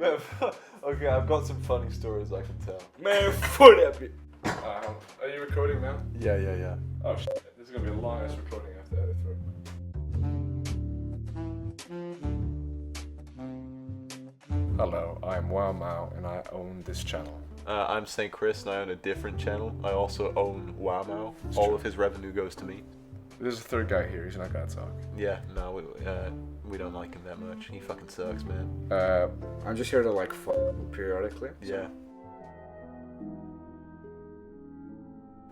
Okay, I've got some funny stories I can tell. Man, for that bit. Are you recording now? Yeah. Oh shit, this is gonna be the longest recording I have to edit through. Hello, I'm WOW MAO and I own this channel. I'm St. Chris and I own a different channel. I also own WOW MAO. All of his revenue goes to me. There's a third guy here, he's not gonna talk. Yeah, no, we don't like him that much. He fucking sucks, man. I'm just here to like fuck periodically. Yeah.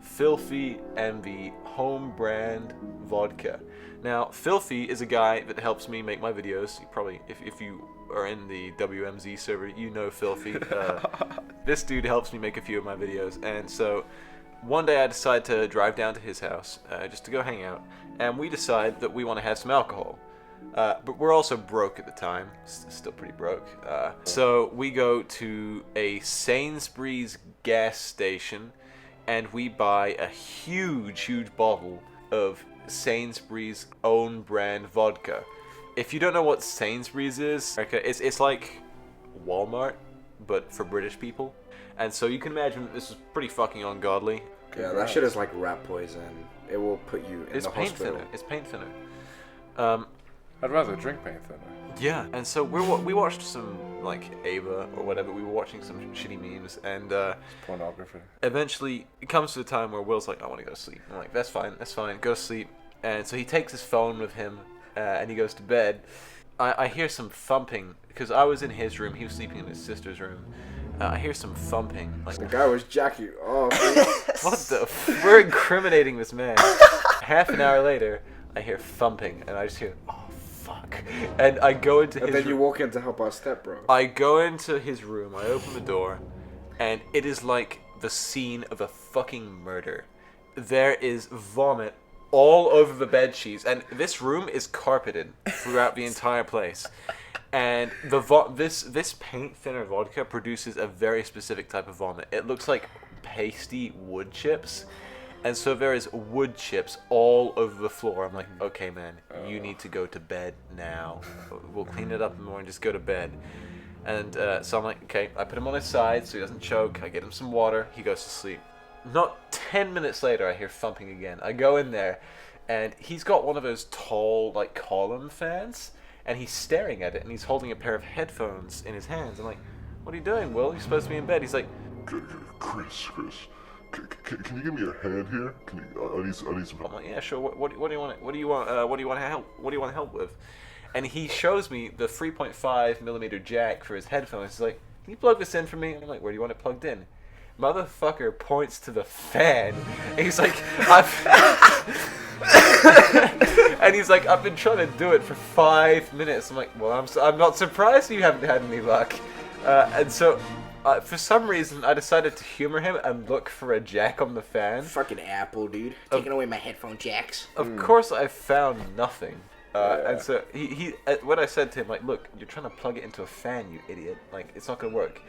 Filthy and the home brand vodka. Now, Filthy is a guy that helps me make my videos. You probably, if you are in the WMZ server, you know Filthy. This dude helps me make a few of my videos, and so one day I decide to drive down to his house just to go hang out, and we decide that we want to have some alcohol. But we're also broke at the time, still pretty broke. So we go to a Sainsbury's gas station, and we buy a huge bottle of Sainsbury's own brand vodka. If you don't know what Sainsbury's is, okay, it's like Walmart, but for British people. And so you can imagine that this is pretty fucking ungodly. Yeah, that shit is like rat poison. It will put you in the hospital. It's paint thinner. I'd rather drink paint thinner. Yeah, and so we watched some like Ava or whatever. We were watching some shitty memes, and Pornography. eventually it comes to the time where Will's like, I want to go to sleep. I'm like, that's fine, go to sleep. And so he takes his phone with him, and he goes to bed. I hear some thumping because I was in his room. He was sleeping in his sister's room. I hear some thumping. Like, The guy was jacking off. what the? We're incriminating this man. Half an hour later, I hear thumping, and I just hear, oh fuck. And I go into his And then you room. walk in to help our step bro. I go into his room. I open the door, and it is like the scene of a fucking murder. There is vomit all over the bed sheets, and this room is carpeted throughout the entire place. And this paint thinner vodka produces a very specific type of vomit. It looks like pasty wood chips, and so there is wood chips all over the floor. I'm like, okay, man, you need to go to bed now. We'll clean it up in the morning. Just go to bed. And so I'm like, okay. I put him on his side so he doesn't choke. I get him some water. He goes to sleep. Not 10 minutes later, I hear thumping again. I go in there, and he's got one of those tall, like, column fans, and he's staring at it, and he's holding a pair of headphones in his hands. I'm like, what are you doing, Will? You're supposed to be in bed. He's like, Chris, can you give me your hand here? I need some help. I'm like, yeah, sure. What do you want? What do you want help with? And he shows me the 3.5 millimeter jack for his headphones. He's like, can you plug this in for me? And I'm like, where do you want it plugged in? Motherfucker points to the fan. And he's like, and he's like, I've been trying to do it for 5 minutes. I'm like, well, I'm not surprised you haven't had any luck. And so, for some reason, I decided to humor him and look for a jack on the fan. Fucking Apple, dude. Taking away my headphone jacks. Of course, I found nothing. And so he when I said to him, like, look, you're trying to plug it into a fan, you idiot. Like, it's not gonna work.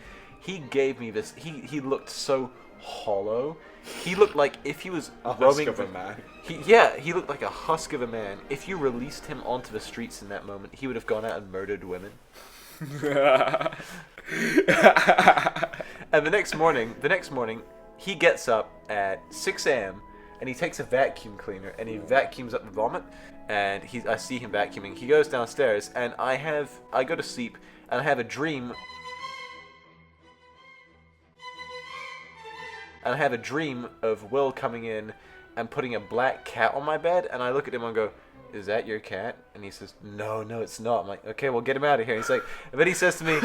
He gave me this. He looked so hollow. He looked like if he was roaming. Husk of a man. He looked like a husk of a man. If you released him onto the streets in that moment, he would have gone out and murdered women. And the next morning, he gets up at 6 a.m. and he takes a vacuum cleaner and he vacuums up the vomit. And I see him vacuuming. He goes downstairs, and I go to sleep, and I have a dream. And I have a dream of Will coming in and putting a black cat on my bed, and I look at him and go, is that your cat? And he says, no, it's not. I'm like, okay, well, get him out of here. He's like, and then he says to me,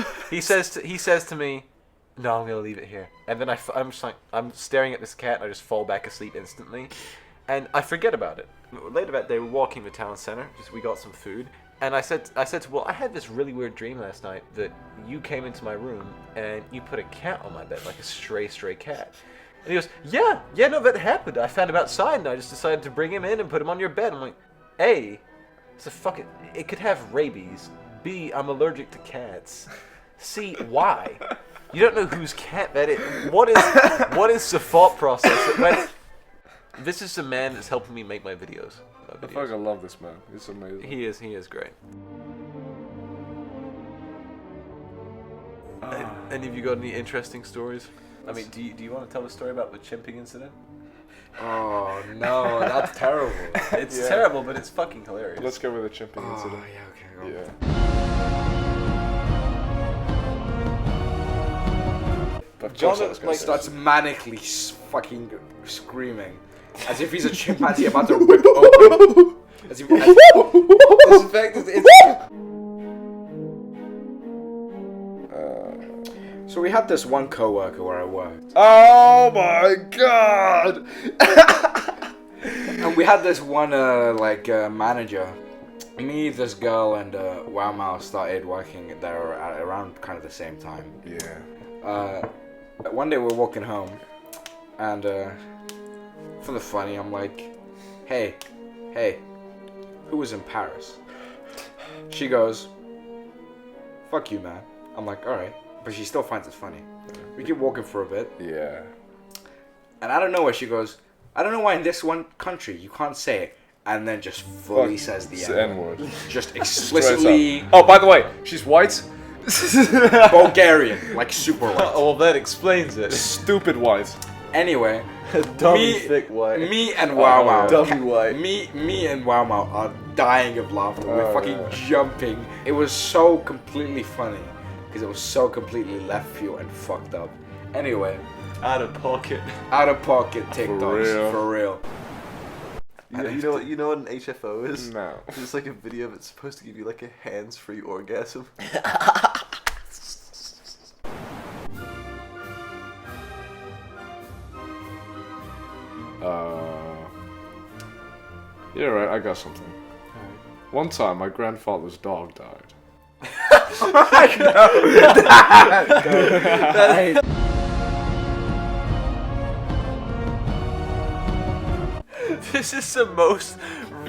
no, I'm gonna leave it here. And then I'm just like, I'm staring at this cat, and I just fall back asleep instantly, and I forget about it. Later that day, we're walking the town center. We got some food, and I said to Will, I had this really weird dream last night that you came into my room and you put a cat on my bed, like a stray cat. And he goes, yeah, no, that happened. I found him outside, and I just decided to bring him in and put him on your bed. I'm like, A, it could have rabies. B, I'm allergic to cats. C, why? You don't know whose cat that is. What is the thought process? This is the man that's helping me make my videos. I fucking love this man. He's amazing. He is great. Any of you got any interesting stories? I mean, do you want to tell the story about the Chimping Incident? Oh no, that's terrible. It's terrible, but it's fucking hilarious. Let's go with the Chimping Incident. Yeah, okay. Yeah. But John first I was gonna like say- starts manically fucking screaming, as if he's a chimpanzee about to rip open. As if, in fact, so we had this one coworker where I worked, Oh my god! and we had this one manager. Me, this girl, and WOW MAO started working there at around kind of the same time. Yeah. One day we're walking home, and for the funny, I'm like, hey, who was in Paris? She goes, fuck you, man. I'm like, alright. But she still finds it funny. We keep walking for a bit, Yeah. and I don't know where she goes, I don't know why in this one country you can't say it, and then just fully says the It's N the N-word. Just explicitly Oh, by the way, she's white. Bulgarian, like super white. Oh, well, that explains it. Stupid white. Anyway, Dummy thick white. me and WOW MAO. Dummy white. Me and WOW MAO are dying of laughter. We're Oh, fucking yeah. jumping. It was so completely funny because it was so completely left field and fucked up. Anyway, Out of pocket. out of pocket TikToks real. for real. You know what an HFO is? No. It's like a video that's supposed to give you like a hands-free orgasm. Yeah, right, I got something. One time, my grandfather's dog died. This is the most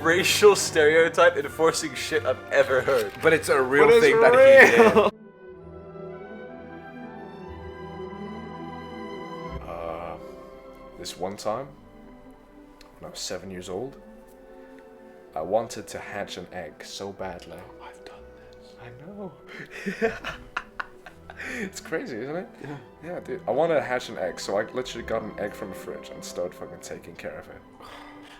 racial stereotype enforcing shit I've ever heard. But it's a real But it's thing that he did. real. This one time, when I was 7 years old, I wanted to hatch an egg so badly. I've done this. I know. It's crazy, isn't it? Yeah. Yeah, dude. I wanted to hatch an egg, so I literally got an egg from the fridge and started fucking taking care of it.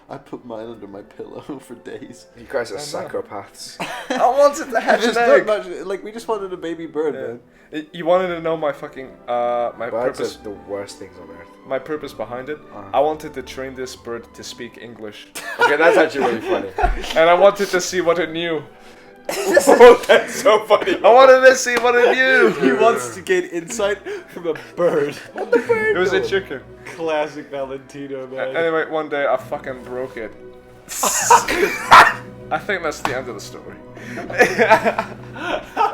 I put mine under my pillow for days. You guys are I know. psychopaths. I wanted to hatch an egg. Like, we just wanted a baby bird, man. You wanted to know my fucking my Birds purpose? are the worst things on earth. My purpose behind it? I wanted to train this bird to speak English, Okay, that's actually really funny. and I wanted to see what it knew. Oh, that's so funny. I wanted to see what it knew. He wants to gain insight from a bird. It was a chicken. Classic Valentino, man. Anyway, one day I fucking broke it. I think that's the end of the story.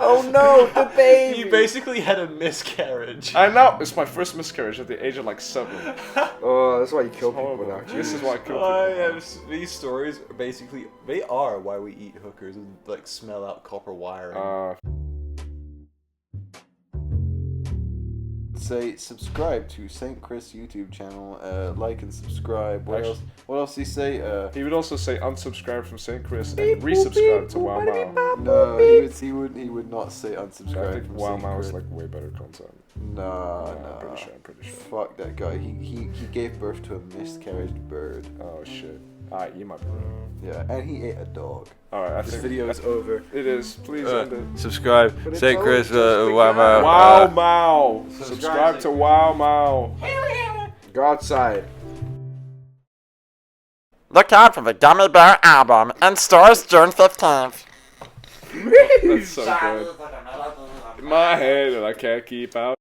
Oh no, the baby. He basically had a miscarriage. I know. It's my first miscarriage at the age of like 7. Oh, that's why you kill people Horrible. now. This is why I kill people. I have these stories are basically they are why we eat hookers and like smell out copper wiring. Say subscribe to St. Chris YouTube channel. Like and subscribe. What Actually- else? What else did he say? He would also say unsubscribe from St. Chris and resubscribe to WOW MAO. No, he would not say I unsubscribe. think from WOW St. MAO is Chris. like way better content. Nah. I'm pretty sure. Fuck that guy. He gave birth to a miscarriage bird. Oh shit. Alright, you might be right. Yeah, and he ate a dog. Alright, I This think video is over. it is. Please end it. Subscribe. But it's St. always Chris. just the WOW MAO. WOW MAO! Subscribe to WOW MAO! Go outside. Look out for the Gummy Bear album in stores June 15th. That's so good. In my head, and I can't keep out.